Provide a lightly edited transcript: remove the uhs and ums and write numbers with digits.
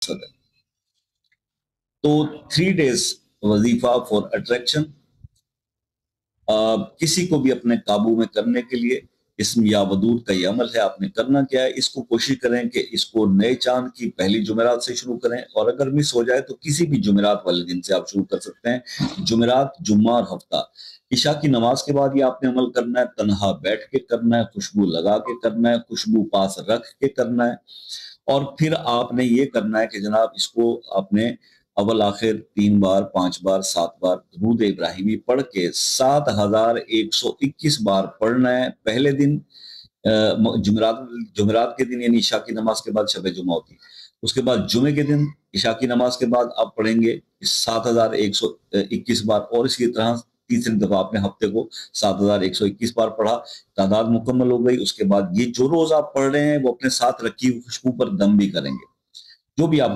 مقصد ہے۔ تو 3 days وظیفہ فار اٹریکشن، کسی کو بھی اپنے قابو میں کرنے کے لیے اسم یا ودود کا یہ عمل ہے۔ آپ نے کرنا کیا ہے، اس کو کوشش کریں کہ اس کو نئے چاند کی پہلی جمعرات سے شروع کریں، اور اگر مس ہو جائے تو کسی بھی جمعرات والے دن سے آپ شروع کر سکتے ہیں، جمعرات، جمعہ اور ہفتہ۔ عشاء کی نماز کے بعد یہ آپ نے عمل کرنا ہے، تنہا بیٹھ کے کرنا ہے، خوشبو لگا کے کرنا ہے، خوشبو پاس رکھ کے کرنا ہے، اور پھر آپ نے یہ کرنا ہے کہ جناب اس کو آپ نے اول آخر 3 بار، 5 بار، 7 بار درود ابراہیمی پڑھ کے 7121 بار پڑھنا ہے پہلے دن، جمعرات کے دن، یعنی عشاء کی نماز کے بعد شب جمعہ ہوتی ہے۔ اس کے بعد جمعے کے دن عشاء کی نماز کے بعد آپ پڑھیں گے 7121 بار، اور اسی طرح تیسری دفعہ آپ نے ہفتے کو 7121 بار پڑھا، تعداد مکمل ہو گئی۔ اس کے بعد یہ جو روز آپ پڑھ رہے ہیں وہ اپنے ساتھ رکھی ہوئی خوشبو پر دم بھی کریں گے، جو بھی آپ